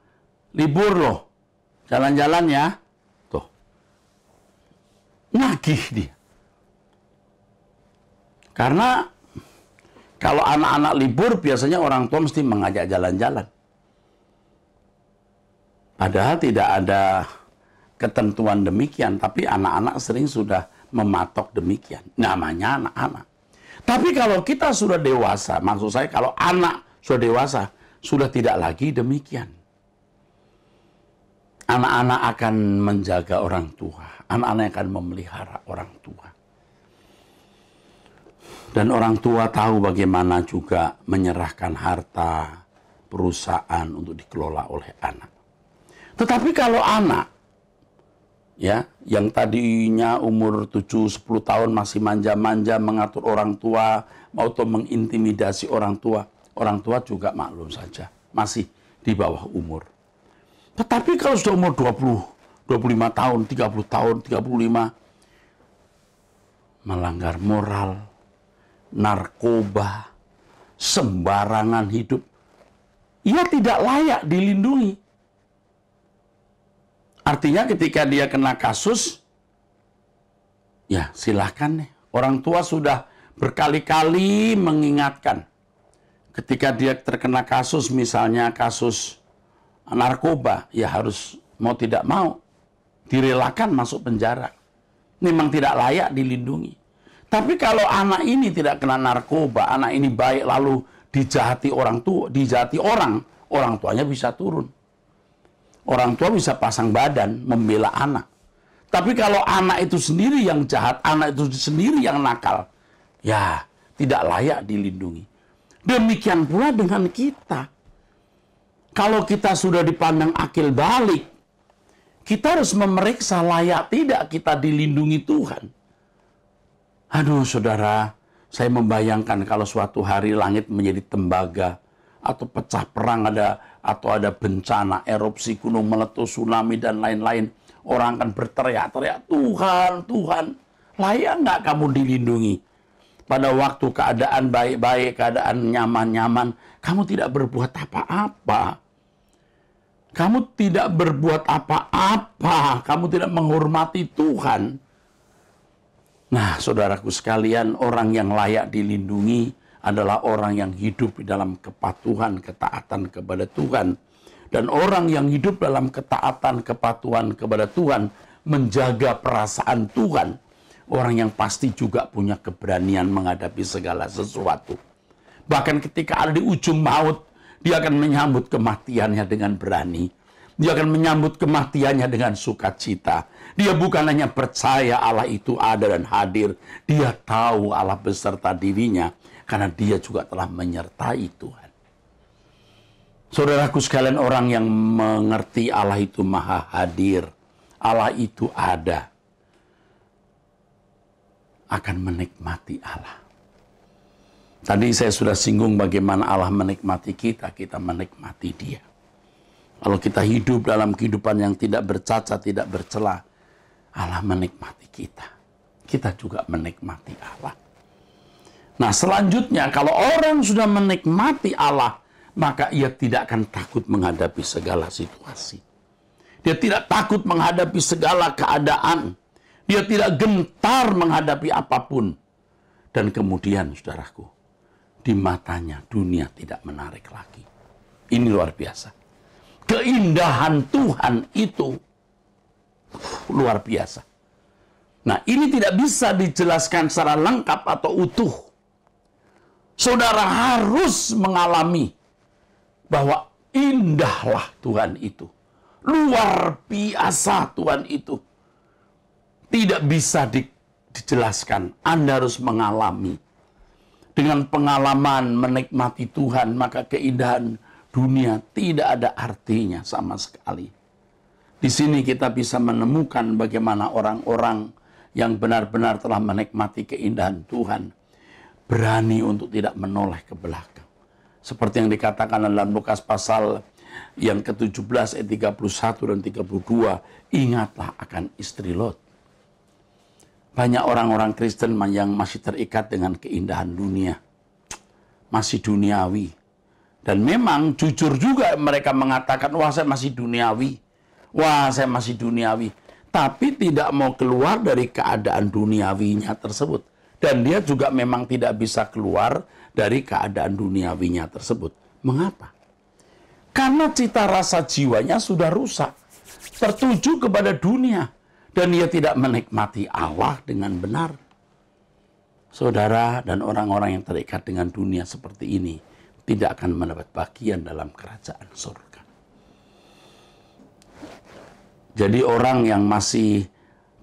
libur loh, jalan-jalan ya." Tuh, nagih dia. Karena kalau anak-anak libur biasanya orang tua mesti mengajak jalan-jalan. Padahal tidak ada ketentuan demikian, tapi anak-anak sering sudah mematok demikian. Namanya anak-anak. Tapi kalau kita sudah dewasa, maksud saya kalau anak sudah dewasa, sudah tidak lagi demikian. Anak-anak akan menjaga orang tua. Anak-anak akan memelihara orang tua. Dan orang tua tahu bagaimana juga menyerahkan harta, perusahaan untuk dikelola oleh anak. Tetapi kalau anak, ya, yang tadinya umur 7-10 tahun masih manja-manja mengatur orang tua, atau mengintimidasi orang tua juga maklum saja, masih di bawah umur. Tetapi kalau sudah umur 20, 25 tahun, 30 tahun, 35, melanggar moral, narkoba, sembarangan hidup, ia tidak layak dilindungi. Artinya ketika dia kena kasus, ya silahkan nih. Orang tua sudah berkali-kali mengingatkan. Ketika dia terkena kasus, misalnya kasus narkoba, ya harus mau tidak mau, direlakan masuk penjara. Memang tidak layak dilindungi. Tapi kalau anak ini tidak kena narkoba, anak ini baik lalu dijahati orang tua, dijahati orang tuanya bisa turun. Orang tua bisa pasang badan membela anak. Tapi kalau anak itu sendiri yang jahat, anak itu sendiri yang nakal, ya tidak layak dilindungi. Demikian pula dengan kita. Kalau kita sudah dipandang akil balik, kita harus memeriksa layak tidak kita dilindungi Tuhan. Aduh saudara, saya membayangkan kalau suatu hari langit menjadi tembaga, atau pecah perang atau ada bencana, erupsi gunung meletus, tsunami dan lain-lain. Orang akan berteriak-teriak, "Tuhan, Tuhan, layak nggak kamu dilindungi?" Pada waktu keadaan baik-baik, keadaan nyaman-nyaman, kamu tidak berbuat apa-apa. Kamu tidak berbuat apa-apa, kamu tidak menghormati Tuhan. Nah, saudaraku sekalian, orang yang layak dilindungi adalah orang yang hidup di dalam kepatuhan, ketaatan kepada Tuhan. Dan orang yang hidup dalam ketaatan, kepatuhan kepada Tuhan, menjaga perasaan Tuhan. Orang yang pasti juga punya keberanian menghadapi segala sesuatu. Bahkan ketika ada di ujung maut, dia akan menyambut kematiannya dengan berani. Dia akan menyambut kematiannya dengan sukacita. Dia bukan hanya percaya Allah itu ada dan hadir. Dia tahu Allah beserta dirinya. Karena dia juga telah menyertai Tuhan. Saudaraku sekalian, orang yang mengerti Allah itu maha hadir, Allah itu ada, akan menikmati Allah. Tadi saya sudah singgung bagaimana Allah menikmati kita, kita menikmati Dia. Kalau kita hidup dalam kehidupan yang tidak bercacat, tidak bercela, Allah menikmati kita. Kita juga menikmati Allah. Nah, selanjutnya kalau orang sudah menikmati Allah, maka ia tidak akan takut menghadapi segala situasi. Dia tidak takut menghadapi segala keadaan. Dia tidak gentar menghadapi apapun. Dan kemudian, saudaraku, di matanya dunia tidak menarik lagi. Ini luar biasa. Keindahan Tuhan itu luar biasa. Nah, ini tidak bisa dijelaskan secara lengkap atau utuh. Saudara harus mengalami bahwa indahlah Tuhan itu. Luar biasa Tuhan itu. Tidak bisa dijelaskan. Anda harus mengalami. Dengan pengalaman menikmati Tuhan, maka keindahan dunia tidak ada artinya sama sekali. Di sini kita bisa menemukan bagaimana orang-orang yang benar-benar telah menikmati keindahan Tuhan berani untuk tidak menoleh ke belakang. Seperti yang dikatakan dalam Lukas pasal yang ke-17 ayat 31 dan 32, ingatlah akan istri Lot. Banyak orang-orang Kristen yang masih terikat dengan keindahan dunia. Masih duniawi. Dan memang jujur juga mereka mengatakan, wah saya masih duniawi. Wah saya masih duniawi. Tapi tidak mau keluar dari keadaan duniawinya tersebut. Dan dia juga memang tidak bisa keluar dari keadaan duniawinya tersebut. Mengapa? Karena cita rasa jiwanya sudah rusak. Tertuju kepada dunia. Dan dia tidak menikmati Allah dengan benar. Saudara dan orang-orang yang terikat dengan dunia seperti ini tidak akan mendapat bagian dalam kerajaan surga. Jadi orang yang masih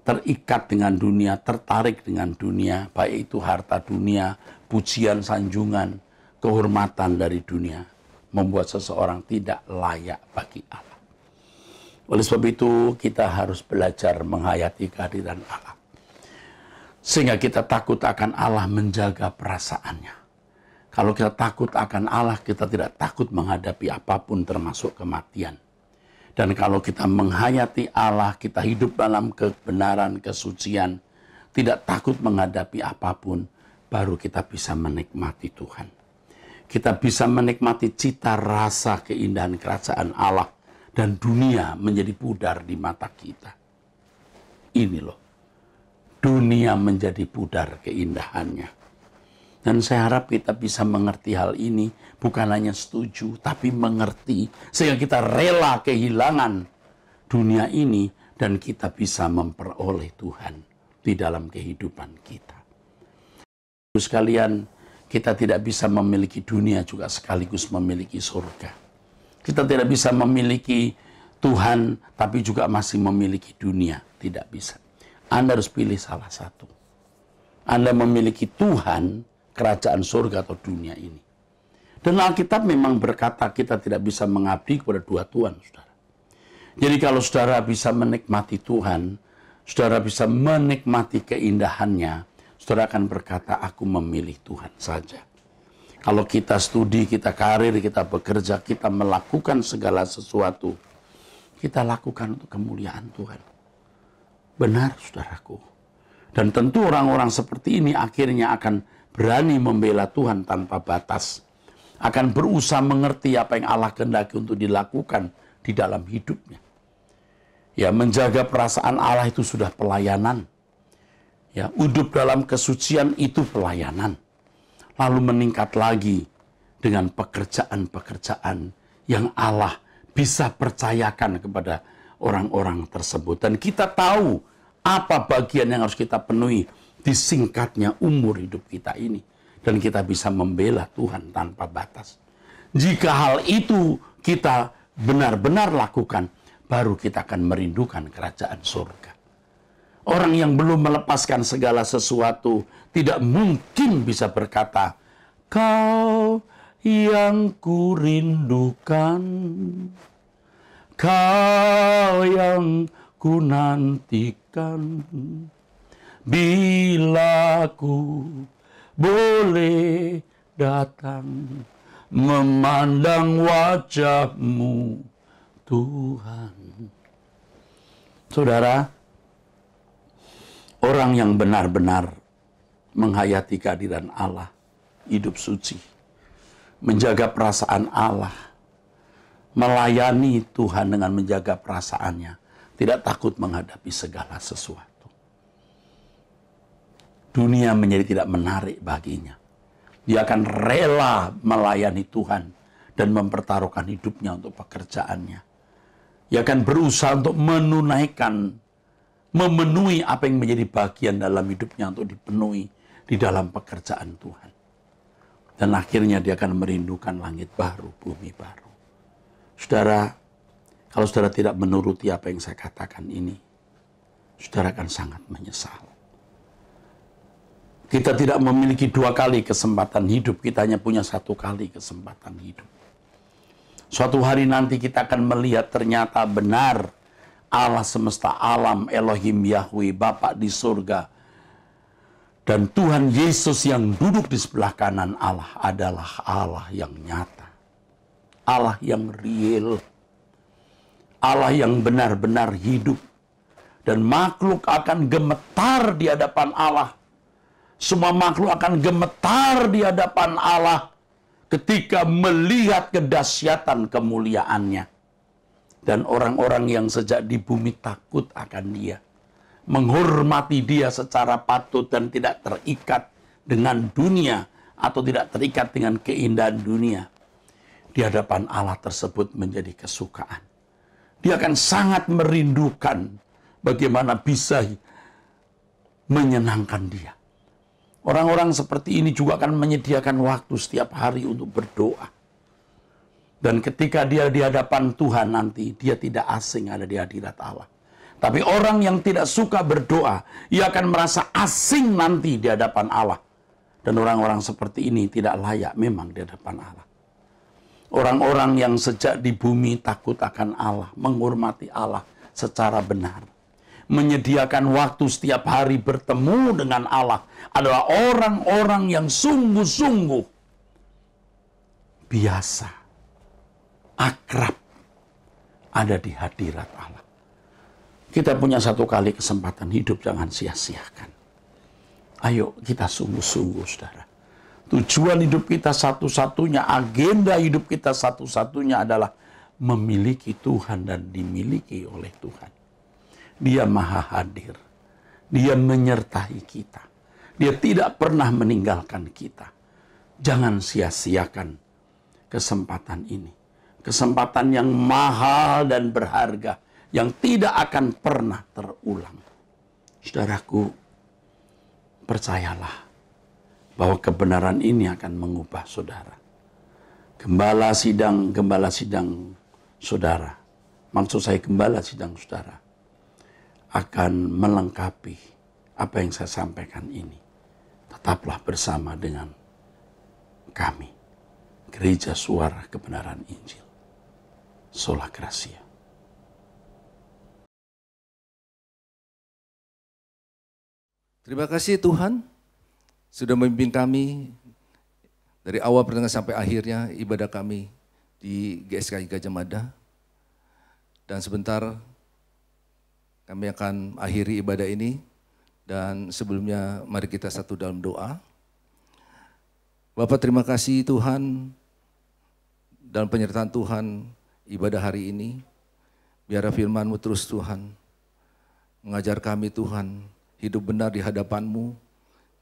terikat dengan dunia, tertarik dengan dunia, baik itu harta dunia, pujian, sanjungan, kehormatan dari dunia, membuat seseorang tidak layak bagi Allah. Oleh sebab itu, kita harus belajar menghayati kehadiran Allah. Sehingga kita takut akan Allah, menjaga perasaannya. Kalau kita takut akan Allah, kita tidak takut menghadapi apapun termasuk kematian. Dan kalau kita menghayati Allah, kita hidup dalam kebenaran, kesucian, tidak takut menghadapi apapun, baru kita bisa menikmati Tuhan. Kita bisa menikmati cita rasa keindahan kerajaan Allah, dan dunia menjadi pudar di mata kita. Ini loh, dunia menjadi pudar keindahannya. Dan saya harap kita bisa mengerti hal ini, bukan hanya setuju, tapi mengerti, sehingga kita rela kehilangan dunia ini, dan kita bisa memperoleh Tuhan di dalam kehidupan kita. Sekalian, kita tidak bisa memiliki dunia juga sekaligus memiliki surga. Kita tidak bisa memiliki Tuhan, tapi juga masih memiliki dunia. Tidak bisa. Anda harus pilih salah satu. Anda memiliki Tuhan, kerajaan surga atau dunia ini. Dan Alkitab memang berkata kita tidak bisa mengabdi kepada dua Tuhan, saudara. Jadi kalau saudara bisa menikmati Tuhan, saudara bisa menikmati keindahannya, saudara akan berkata, aku memilih Tuhan saja. Kalau kita studi, kita karir, kita bekerja, kita melakukan segala sesuatu, kita lakukan untuk kemuliaan Tuhan. Benar, saudaraku. Dan tentu orang-orang seperti ini akhirnya akan berani membela Tuhan tanpa batas. Akan berusaha mengerti apa yang Allah kehendaki untuk dilakukan di dalam hidupnya. Ya, menjaga perasaan Allah itu sudah pelayanan. Ya, hidup dalam kesucian itu pelayanan. Lalu meningkat lagi dengan pekerjaan-pekerjaan yang Allah bisa percayakan kepada orang-orang tersebut. Dan kita tahu apa bagian yang harus kita penuhi di singkatnya umur hidup kita ini. Dan kita bisa membela Tuhan tanpa batas. Jika hal itu kita benar-benar lakukan, baru kita akan merindukan kerajaan surga. Orang yang belum melepaskan segala sesuatu tidak mungkin bisa berkata, kau yang ku rindukan, Kau yang ku nantikan. Bila ku boleh datang memandang wajah-Mu, Tuhan. Saudara, orang yang benar-benar menghayati kehadiran Allah, hidup suci, menjaga perasaan Allah, melayani Tuhan dengan menjaga perasaannya, tidak takut menghadapi segala sesuatu. Dunia menjadi tidak menarik baginya. Dia akan rela melayani Tuhan dan mempertaruhkan hidupnya untuk pekerjaannya. Dia akan berusaha untuk memenuhi apa yang menjadi bagian dalam hidupnya untuk dipenuhi di dalam pekerjaan Tuhan. Dan akhirnya dia akan merindukan langit baru, bumi baru. Saudara, kalau saudara tidak menuruti apa yang saya katakan ini, saudara akan sangat menyesal. Kita tidak memiliki 2 kali kesempatan hidup, kita hanya punya 1 kali kesempatan hidup. Suatu hari nanti kita akan melihat ternyata benar Allah semesta alam, Elohim Yahweh, Bapa di surga, dan Tuhan Yesus yang duduk di sebelah kanan Allah adalah Allah yang nyata. Allah yang real. Allah yang benar-benar hidup. Dan makhluk akan gemetar di hadapan Allah. Semua makhluk akan gemetar di hadapan Allah ketika melihat kedahsyatan kemuliaannya. Dan orang-orang yang sejak di bumi takut akan Dia, menghormati Dia secara patut dan tidak terikat dengan dunia atau tidak terikat dengan keindahan dunia, di hadapan Allah tersebut menjadi kesukaan. Dia akan sangat merindukan bagaimana bisa menyenangkan Dia. Orang-orang seperti ini juga akan menyediakan waktu setiap hari untuk berdoa. Dan ketika dia di hadapan Tuhan nanti, dia tidak asing ada di hadirat Allah. Tapi orang yang tidak suka berdoa, ia akan merasa asing nanti di hadapan Allah. Dan orang-orang seperti ini tidak layak memang di hadapan Allah. Orang-orang yang sejak di bumi takut akan Allah, menghormati Allah secara benar, menyediakan waktu setiap hari bertemu dengan Allah, adalah orang-orang yang sungguh-sungguh biasa, akrab, ada di hadirat Allah. Kita punya 1 kali kesempatan hidup, jangan sia-siakan. Ayo kita sungguh-sungguh, saudara. Tujuan hidup kita satu-satunya, agenda hidup kita satu-satunya adalah memiliki Tuhan dan dimiliki oleh Tuhan. Dia maha hadir. Dia menyertai kita. Dia tidak pernah meninggalkan kita. Jangan sia-siakan kesempatan ini. Kesempatan yang mahal dan berharga, yang tidak akan pernah terulang. Saudaraku, percayalah bahwa kebenaran ini akan mengubah saudara. Gembala sidang saudara, maksud saya gembala sidang saudara, akan melengkapi apa yang saya sampaikan ini. Tetaplah bersama dengan kami, Gereja Suara Kebenaran Injil. Sola Gracia. Terima kasih Tuhan sudah memimpin kami dari awal pertengahan sampai akhirnya ibadah kami di GSKI Gajah Mada. Dan sebentar kami akan akhiri ibadah ini, dan sebelumnya mari kita satu dalam doa. Bapak, terima kasih Tuhan dalam penyertaan Tuhan ibadah hari ini. Biar firman-Mu terus Tuhan mengajar kami Tuhan hidup benar di hadapan-Mu,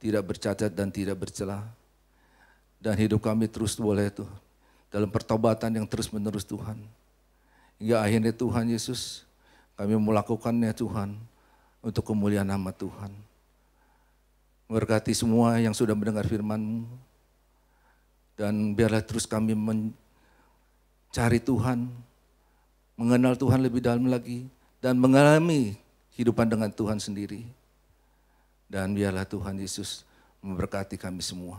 tidak bercacat dan tidak bercela. Dan hidup kami terus boleh Tuhan dalam pertobatan yang terus menerus Tuhan. Hingga akhirnya Tuhan Yesus, kami melakukannya Tuhan untuk kemuliaan nama Tuhan. Memberkati semua yang sudah mendengar firman-Mu. Dan biarlah terus kami mencari Tuhan, mengenal Tuhan lebih dalam lagi, dan mengalami kehidupan dengan Tuhan sendiri. Dan biarlah Tuhan Yesus memberkati kami semua.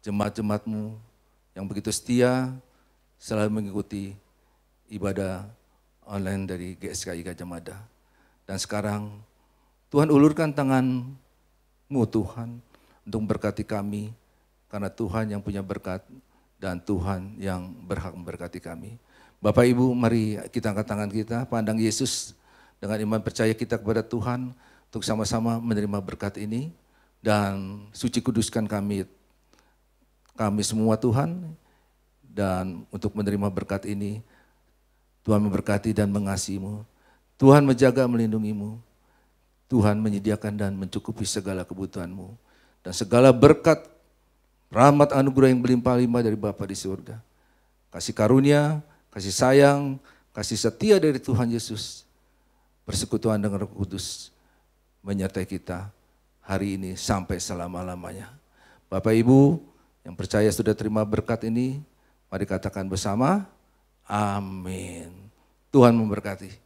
Jemaat-jemaat-Mu yang begitu setia selalu mengikuti ibadah online dari GSKI Gajah Mada. Dan sekarang Tuhan ulurkan tangan-Mu Tuhan untuk memberkati kami, karena Tuhan yang punya berkat dan Tuhan yang berhak memberkati kami. Bapak Ibu, mari kita angkat tangan kita, pandang Yesus dengan iman percaya kita kepada Tuhan untuk sama-sama menerima berkat ini, dan suci kuduskan kami semua Tuhan, dan untuk menerima berkat ini Tuhan memberkati dan mengasihi-Mu, Tuhan menjaga melindungi-Mu, Tuhan menyediakan dan mencukupi segala kebutuhan-Mu, dan segala berkat, rahmat anugerah yang berlimpah-limpah dari Bapa di surga, kasih karunia, kasih sayang, kasih setia dari Tuhan Yesus, persekutuan dengan Roh Kudus menyertai kita hari ini sampai selama-lamanya. Bapak Ibu yang percaya sudah terima berkat ini, mari katakan bersama, amin. Tuhan memberkati.